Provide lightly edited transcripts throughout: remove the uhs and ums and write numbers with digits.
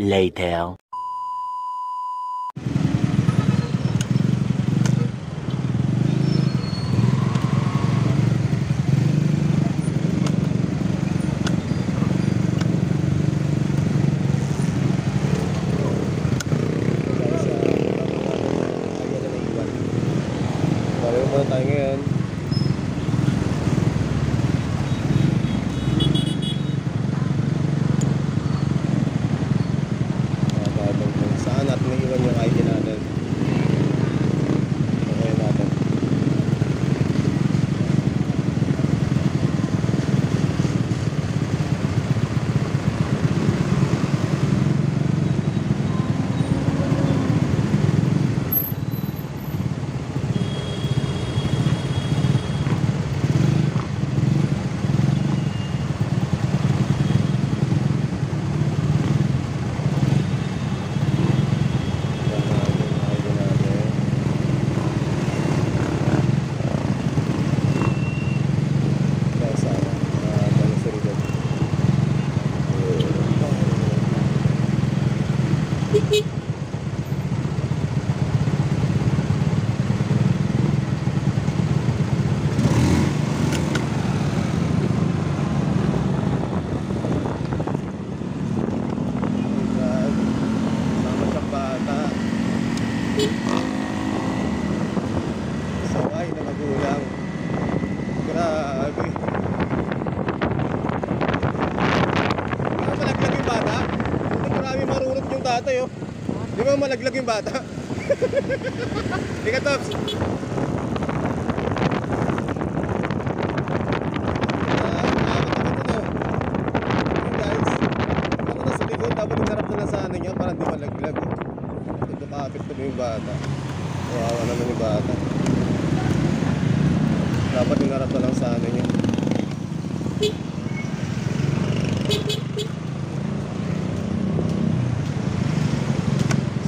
Later. Pareho muna tayo ngayon. Kung saan natin naiwan yung ID natin. Okay natin. Saway na magulang. Grabe. Di ba malaglag yung bata? Marami marunot yung tatay, oh. Di ba malaglag yung bata? Di ka, Tops. Nasa likod, dapat hinarap na sa ano niya para di malaglag. Ito kapit na yung bata. Kawawa naman yung bata. Dapat hinarap na lang sa ano niya.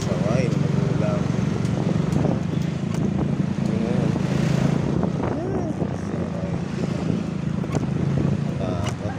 Saway na magulang. Ayan. Saway. Takot.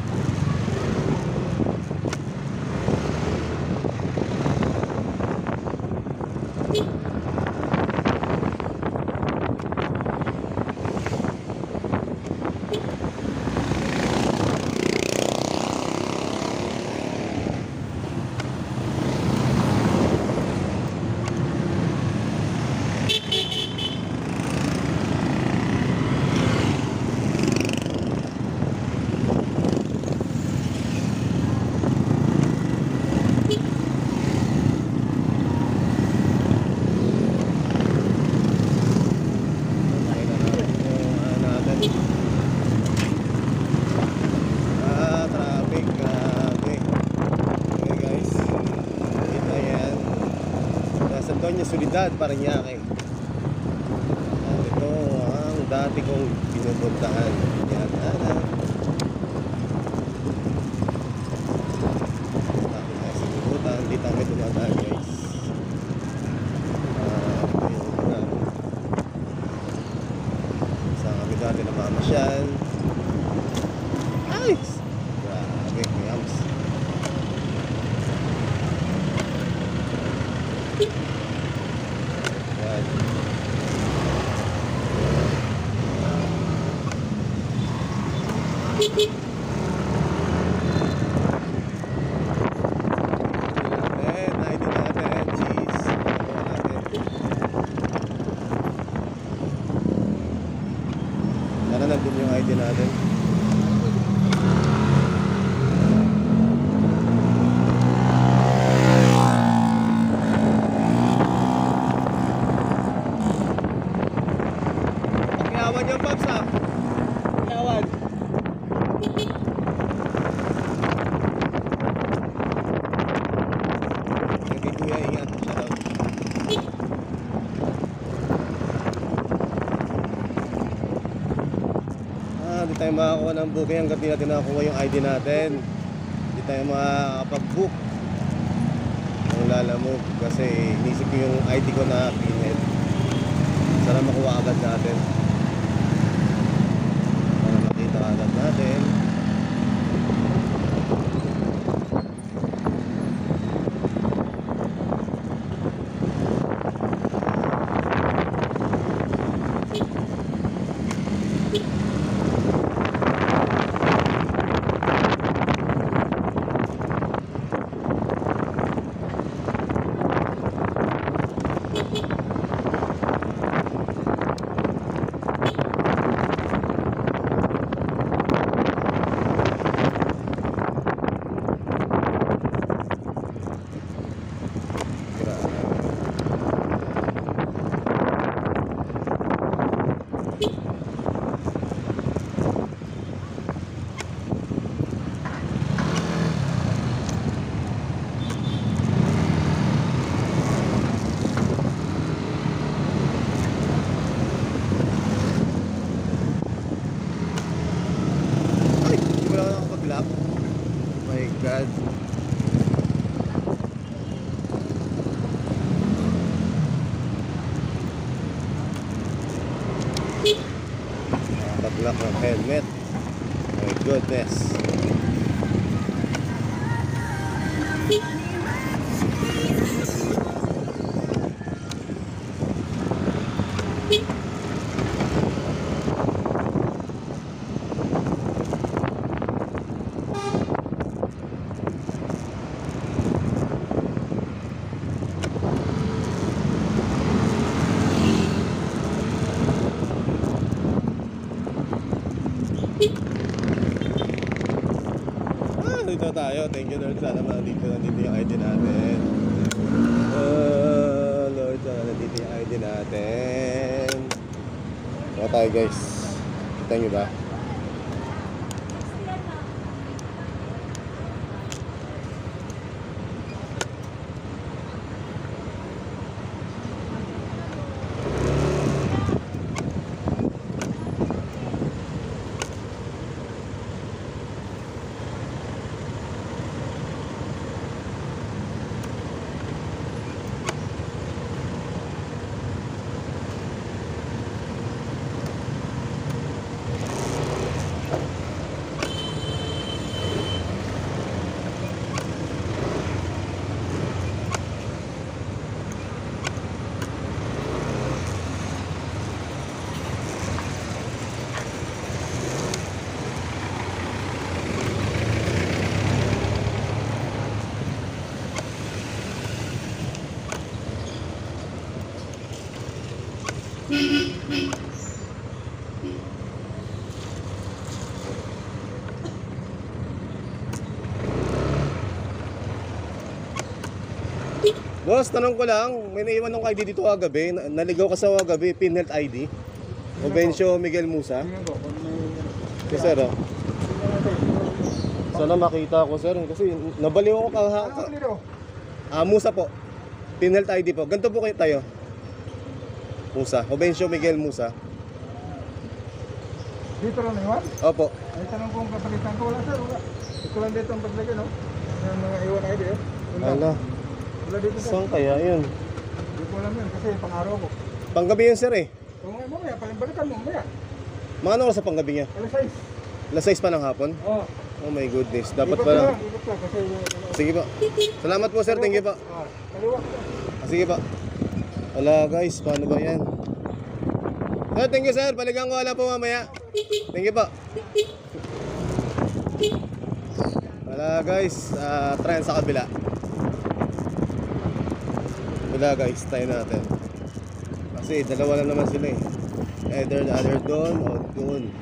Traffic, grabe. Okay guys, kita yan. Nasa Doña Soledad, Parañaque. At ito ang dati kong pinupuntahan. Yan, hindi tayo dumadaan guys. Saan kami dati namamasyal. Nice! Grabe, yams. Yan. ID natin, cheese. Sana nandun yung ID natin. Pakiawan yung Pops, ha? Pakiawan. makakuha ng booking hanggat di natin nakakuha yung ID natin. Hindi tayo makakapag-book ng Lalamove kasi inisip ko yung ID ko na pinhead. Sana makuha agad natin. Para makita agad natin. My God. Nakapag-lock ng helmet. My goodness. Dito tayo. Thank you Lord. Sana nandito yung ID natin. Lord, sana nandito yung ID natin. Saka tayo guys. Kita nyo ba? Boss, tanong ko lang, may naiwan ng ID dito kagabi. Naligaw ka sa kagabi, pinhead ID. Obencio Miguel Musa. Yes, sir. Sana makita ko, sir. Kasi nabaliw ako Musa po. Pinhead ID po. Ganito po kayo tayo. Musa. Obencio Miguel Musa. Dito lang iwan? Opo. Ay, tanong kong kapalitan ko. Wala, sir. Wala. Ito lang dito ang paglagay, no? Yung mga iwan ID, eh. Ala. Wala dito, sir. Saan kaya yun? Hindi ko alam yun kasi pang-araw ko. Panggabi yun, sir eh. Kung nga mamaya, palimbalikan mo mamaya. Mga ano oras sa panggabi niya? Alas 6. Alas 6 pa ng hapon? Oo. Oh my goodness. Dapat Ikot pala. lang, ikot lang kasi... Sige po. Salamat po, sir. Thank you po. Kaliwa. Sige po. Wala guys, paano ba yan? Sir, thank you sir. Balikan ko wala po mamaya. Thank you po. Wala guys, try sa kabila. Wala guys, try natin. Kasi dalawa lang naman sila eh. Either the other doon o doon.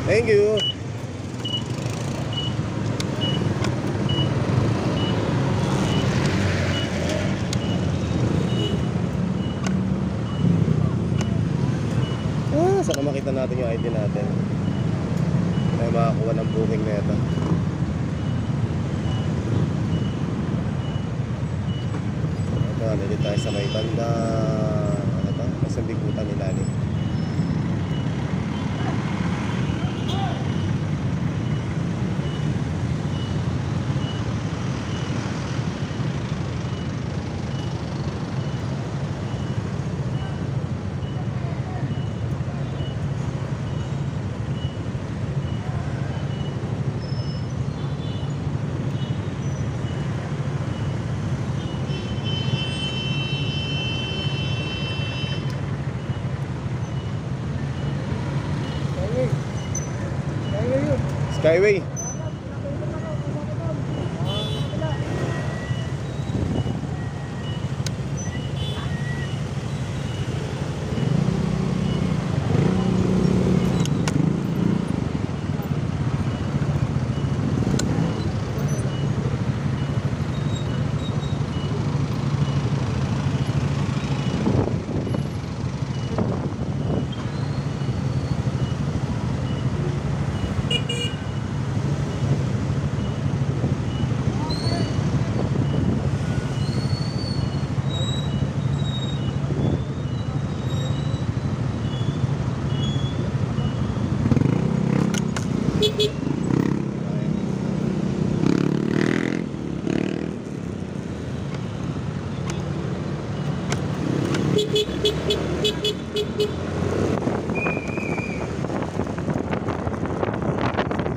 Thank you. Saka makita natin yung ID natin. Ay makakuha ng booking na ito. Nandito tayo sa may banda, ano to? Nasa Bigutan ni Lani. Skyway.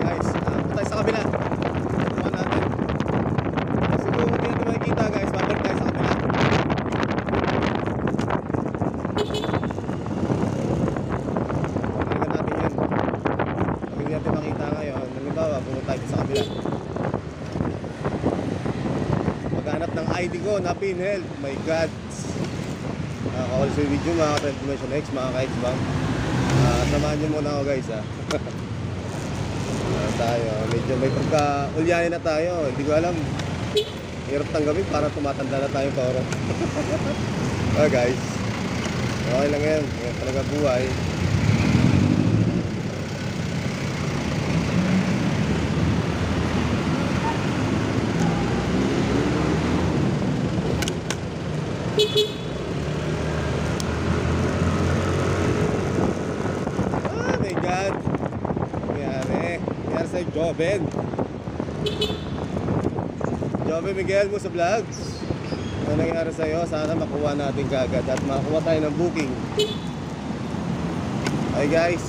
Guys, punta tayo sa kabila. Kuha natin. Kasi kung hindi natin makikita guys, babalik tayo sa kabila. Balikan natin yun. Pag hindi natin makita ngayon, halimbawa, pumunta tayo sa kabila. Maghanap ng ID ko na PhilHealth. My God. Nakakawal sa video mga ka-Transformation X, mga ka-X-Bang. Samahan nyo muna ako guys ha. Tayo, medyo may pagka-ulyanin na tayo. Hindi ko alam. Hirap tanggapin para tumatanda na tayo toro. Guys, okay lang yan. Yan talaga buhay. My God. Nangyari sa Joven. Joven Miguel mo sa vlogs. Ano nangyari sa'yo? Sana makuha natin kagad at makakuha tayo ng booking. Hi guys.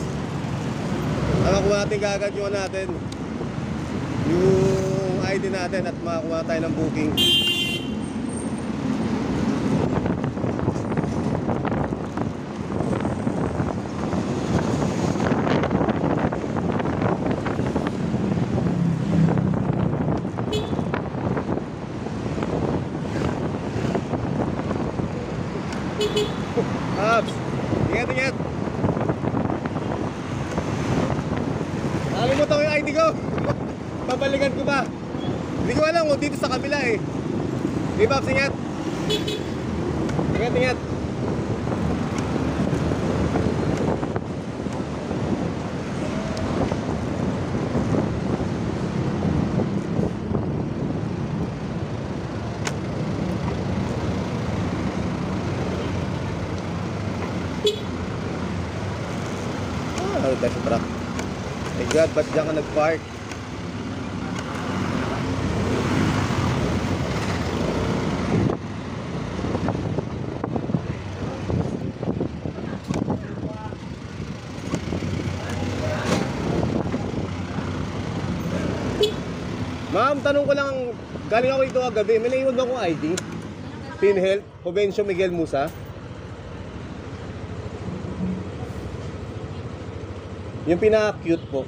Makuha natin kagad yung natin. Yung ID natin at makakuha tayo ng booking. Abs, ingat. Nakalimutan ko yung ID ko. Babalikan ko pa. Hindi ko alam kung dito sa kabila eh. Di ba, Abs, ingat. Ingat. Ano tayo sa truck? My God, ba't dyan ka nag-park? Ma'am, tanong ko lang, galing ako dito kagabi, may naiwag akong ID. PhilHealth, Jovencio Miguel Musa. Yung pinaka-cute po.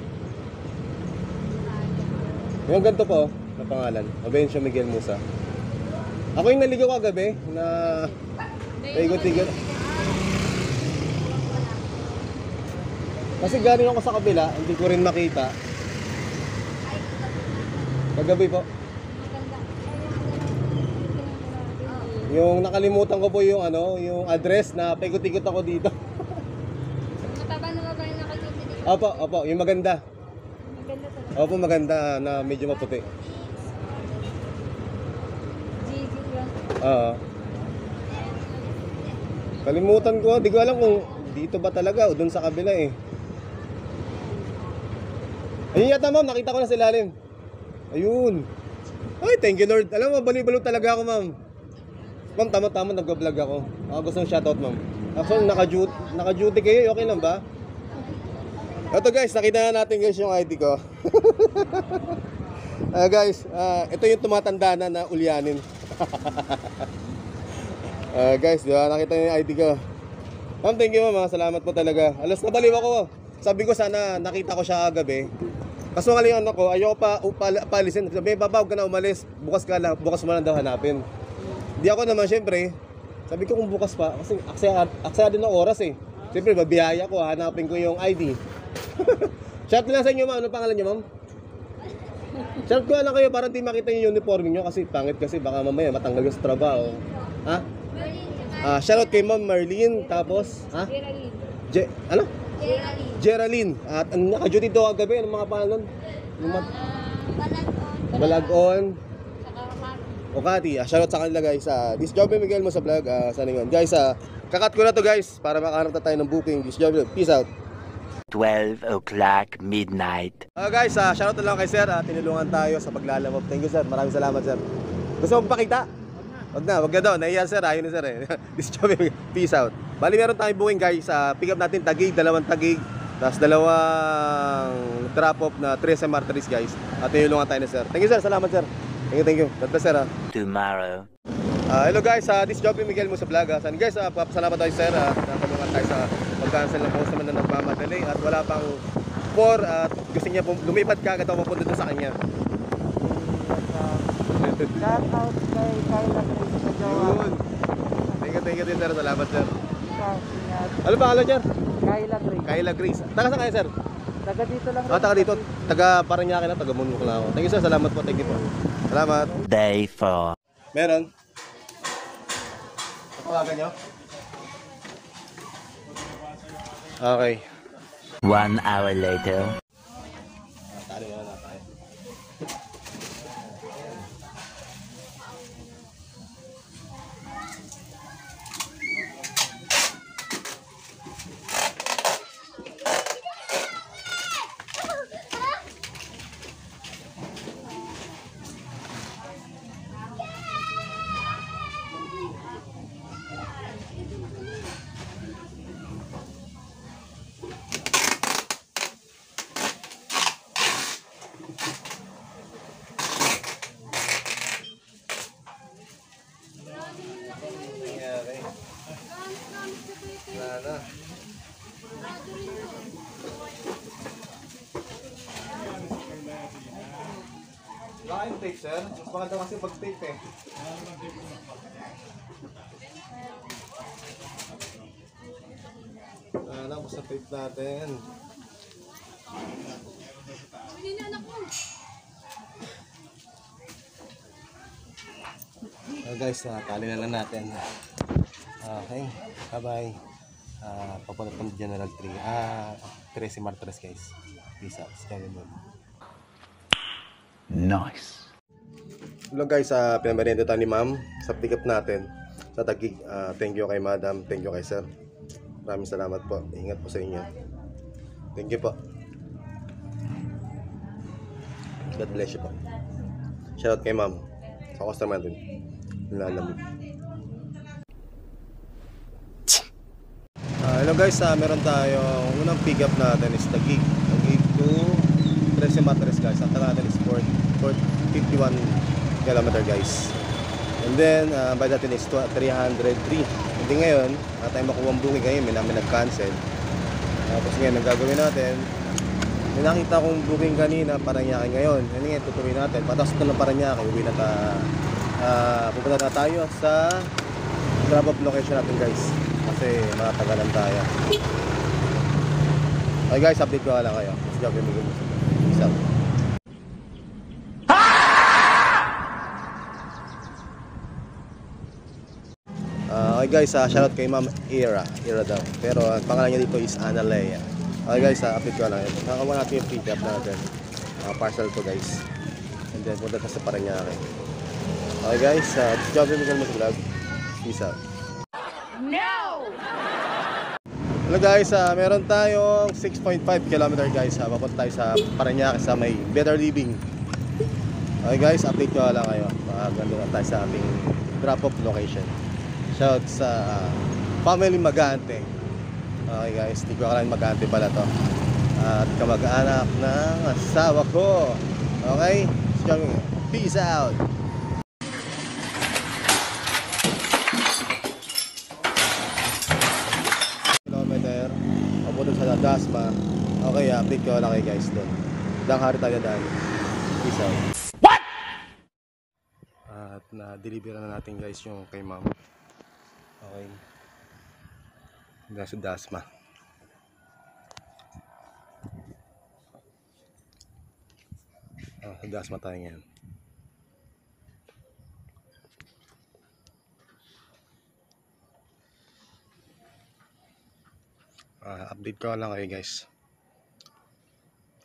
Yung ganito po, na pangalan, Jovencio Miguel Musa. Ako yung naligaw kagabi, na paigot-igot. Kasi galing ako sa kabila, hindi ko rin makita. Kagabi po. Yung nakalimutan ko po yung ano, yung address na paigot-igot ako dito. Mataba na ba yung nakikita dito? Opo, yung maganda. Maganda talaga. Opo, maganda na medyo maputi. GG lang. Oo. Kalimutan ko, di ko alam kung dito ba talaga o dun sa kabila eh. Ayun yata ma'am, nakita ko na sa ilalim. Ayun. Ay, thank you Lord. Alam mo, bali-balo talaga ako ma'am. Ma'am, tama-tama nag-vlog ako. Gusto ng shoutout ma'am. Actually, naka-duty kayo, okay lang ba? Ito guys, nakita na natin guys yung ID ko. Guys, ito yung tumatanda na ulyanin. Guys, di ba? Nakita niyo yung ID ko. Ma'am, thank you ma'am. Salamat po talaga. Alas nabaliw ako. Sabi ko sana nakita ko siya kagabi. Kaso nga lang ako, ayoko pa palisin. Sabi, babawag ka na umalis. Bukas ka lang. Bukas mo lang daw hanapin. Di ako naman syempre. Sabi ko kung bukas pa. Kasi aksaya din ng oras eh. Syempre, babiyaya ko. Hanapin ko yung ID. Shout lang sa inyo ma'am. Ano pangalan niyo ma'am? Shout ko lang kayo para hindi makita yung uniform niyo. Kasi pangit kasi baka mamaya matanggal yung sa trabaho. Ha? Shoutout kay Ma'am Marlene, tapos, Geraldine. Ano? Geraldine. Geraldine. At naka-duty daw kagabi, anong mga pangalan? Balagon. Balagon. Saka Okati. Shoutout sa kanila guys. This job Miguel mo sa vlog. Sana yun. Guys, kakat ko na to guys para makahanap na tayo ng booking. This job. Peace out. 12 o'clock midnight. Guys, shoutout na lang kay sir. Tinulungan tayo sa paglalamove. Thank you sir. Maraming salamat sir. Gusto mo pakita? Wag na daw. Nahiya sir. Ayun na sir eh. This job, peace out. Bali meron tayong booking guys. Pick up natin Taguig, 2 Taguig. Tapos 2 drop off na 3 Martires guys. At tinulungan tayo na sir. Thank you sir. Salamat sir. Thank you. God bless sir. Tomorrow. Hello guys. This job Miguel mo sa vlog. Sana guys, papasalamat tayo sir. Natulungan tayo sa pag-cancel ng customer na nagmamadali. At wala pang 4. At gusto niya lumipat ka agad ako mapunta doon sa kanya. Shout out kay Kyla Grace na jowa. Yun. Thank you din sir. Salamat sir. Ingat. Ano ba alam dyan? Kyla Grace. Kyla Grace. Taga saan kayo sir? Taga dito lang. Taga dito. Taga Parañaque na. Taga Munmuk lang ako. Thank you sir. Salamat po. Thank you po. Salamat. Day 4. Meron. Tawagan nyo? Okay. 1 hour later. Tali na lang tayo. Wala na. Wala kayong tape, sir? Mas maganda kasi pag-tape eh. Wala na, basta tape natin. Guys, tali na lang natin. Okay, bye-bye. Papunta ng General 3. 13 Martires guys. Peace out. Nice. Hello guys, pinamerienda tayo ni ma'am sa pick up natin sa Taguig. Thank you kay madam, thank you kay sir. Maraming salamat po. Ingat po sa inyo. Thank you po. God bless you po. Shoutout kay ma'am sa customer din. Nilalamig. Hello guys, meron tayong unang pick up natin is Taguig. Taguig to 13 Martires guys. Ang taga natin is 51 km guys. And then, by natin is 303. Hindi ngayon, tayo makuha ang booking ngayon. May namin nag-cancel. Tapos ngayon, ang gagawin natin, may nakita kong booking kanina, Parañaque ngayon. Yan ngayon, tutuloy natin. Patas ito ng Parañaque, uwi na pupunta na tayo sa drop-off location natin guys. Kasi matagalan tayo. Okay guys, update ko lang kayo. Let's go, peace out. Okay guys, shoutout kay Ma'am Ira daw. Pero ang pangalan niya dito is Analea. Okay guys, update ko lang. Nakakuha natin yung pick up natin. Parcel to guys. And then punta sa Parañaque. Okay guys, job mo sa vlog. Peace out. No! Hello guys, meron tayong 6.5 km guys. Papunta tayo sa Parañaque sa may Better Living. Okay guys, update ko lang kayo. Ganda na tayo sa ating drop-off location. Shout sa family Magante. Okay guys, di ko akalain Magante pala to. At kamag-anak ng asawa ko. Okay, so peace out. Kilometer papunta sa Dasma. Okay, update ko lang kayo guys doon. Ilang hari tayo daan. Peace out. What? At na-deliver na natin guys yung kay ma'am. Okay. Sa Dasma. Sa Dasma tayo ngayon. Update ko lang kayo guys.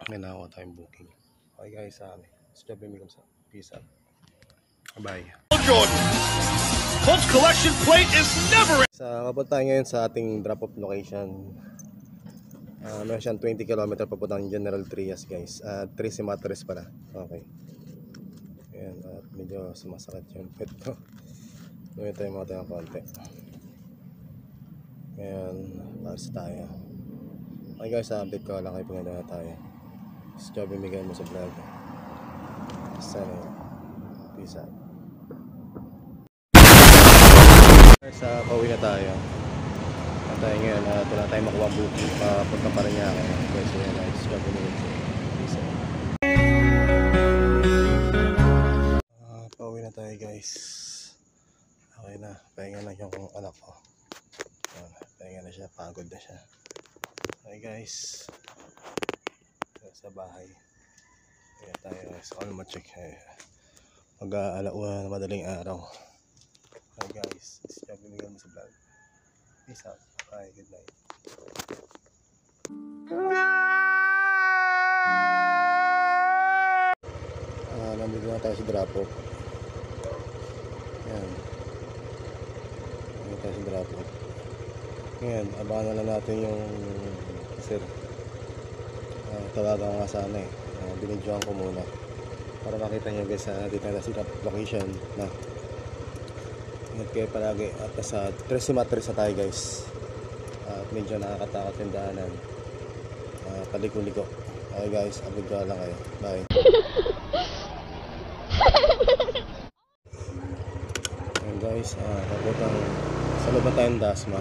May nakuha tayong booking. Okay guys, stop me sa peace out. Bye. Jordan. Colts collection plate is never. Mapunta tayo ngayon sa ating drop-off location. Meron siyang 20 km papuntang General Trias guys. 3 Simatres pala. Okay. Ayan, at medyo sumasakit yung pet ko. Ngayon tayo mga tayo ng konti. Ngayon, pass tayo. Okay guys, update ko lang kayo pag na tayo. Just job bimigay mo sa vlog. Sana. Peace out. Guys, pauwi na tayo. Tayo ngayon, wala tayong makuha booking papunta pa rin niya ako. Guys, yun, just job bimigay. Peace out. Pauwi na tayo guys. Okay na, pahinga na yung anak ko. Pahinga na siya, pagod na siya. Okay guys, sa bahay. Kaya tayo guys, all ma-check. Mag-aalawa na madaling araw. Okay guys, siya binigyan mo sa vlog. Peace out. Bye, good night. Nandito na tayo sa drop-off. Ayan. Nandito tayo sa drop-off. Ngayon, abangan na lang natin yung sir. Tawagan ko nga sana binidyoan ko muna para makita nyo guys dito na sa location na ingat kayo palagi at nasa 3 Simatres na tayo guys. At medyo nakakatakot yung daanan. Paliko-liko. Okay guys, upload ko lang kayo. Bye. Ayan guys, kaputang sa loob na tayong Dasma.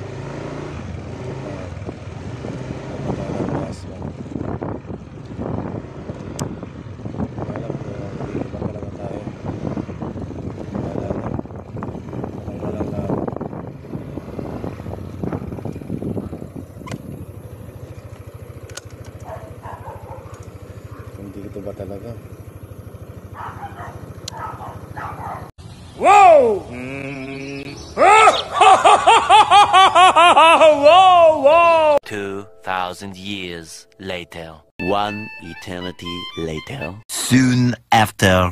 Dito ba talaga? Whoa! Whoa! Whoa! 2,000 years later. One eternity later. Soon after.